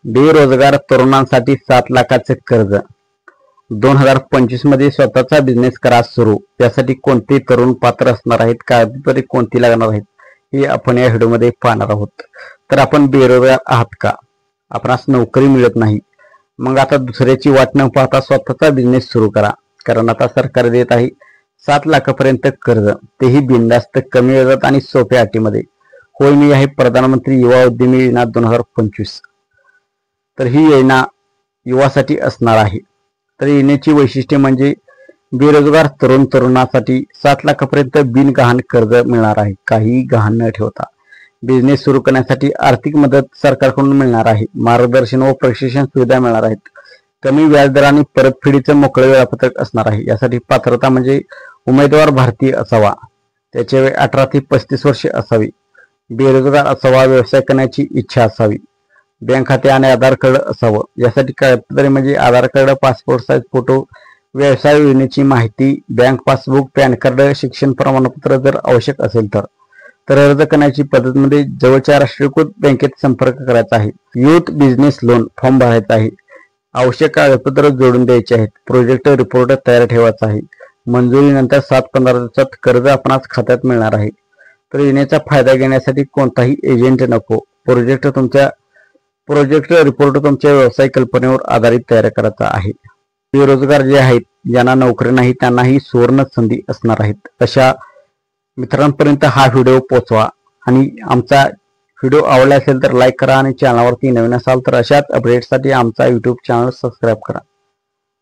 बेरोजगार तरुणांसाठी 7 लाखाचे कर्ज। 2025 मध्ये स्वतःचा बिझनेस करा सुरू। त्यासाठी कोणते तरुण पात्र असणार आहेत, कागदपत्रे कोणती लागणार आहेत, हे आपण या व्हिडिओमध्ये पाहणार आहोत। तर आपण बेरोजगार आहात का? आपणास नोकरी मिळत नाही, मग आता दुसऱ्याची वाट न पाहता स्वतःचा बिझनेस सुरू करा। कारण आता सरकार देत आहे 7 लाखापर्यंत कर्ज, तेही बिनधास्त, कमी व्याजात आणि सोप्या अटीमध्ये। होय, मी आहे प्रधानमंत्री युवा उद्यमी योजना 2025। तर ही योजना युवासाठी असणार आहे। तर योजनेची वैशिष्ट्ये म्हणजे बेरोजगार तरुणासाठी 7 लाखापर्यंत बिनगहाण कर्ज मिळणार आहे, काही गहाण न ठेवता। बिझनेस सुरू करण्यासाठी आर्थिक मदत सरकारकडून मिळणार आहे। मार्गदर्शन व प्रशिक्षण सुविधा मिळणार आहेत। कमी व्याजदर आणि परतफेडीचं मोकळे वेळापत्रक असणार आहे। यासाठी पात्रता म्हणजे उमेदवार भारतीय असावा, त्याचे वय 18 ते 35 वर्षे असावी, बेरोजगार असावा, व्यवसाय करण्याची इच्छा असावी, बँक खाते आणि आधार कार्ड असावं। यासाठी कागदपत्रे म्हणजे आधार कार्ड, पासपोर्ट साईज फोटो, व्यवसाय योजनेची माहिती, बँक पासबुक, पॅन कार्ड, शिक्षण प्रमाणपत्र जर आवश्यक असेल तर अर्ज करण्याची पद्धत म्हणजे जवळच्या राष्ट्रीयकृत बँकेत संपर्क करायचा आहे। युथ बिझनेस लोन फॉर्म भरायचा आहे। आवश्यक कागदपत्र जोडून द्यायचे आहेत। प्रोजेक्ट रिपोर्ट तयार ठेवायचा आहे। मंजुरीनंतर 7-15 दिवसात कर्ज आपणास खात्यात मिळणार आहे। तर योजनेचा फायदा घेण्यासाठी कोणताही एजंट नको। प्रोजेक्ट रिपोर्ट तुमच्या व्यवसाय कल्पनेवर आधारित तयार करायचा आहे। बेरोजगार जे आहेत, ज्यांना नोकरी नाही, त्यांनाही सुवर्ण संधी असणार आहेत। अशा मित्रांपर्यंत हा व्हिडिओ पोहोचवा आणि आमचा व्हिडिओ आवडला असेल तर लाईक करा आणि चॅनलवरती नवीन असाल तर अशाच अपडेट्ससाठी आमचा YouTube चॅनल सबस्क्राईब करा।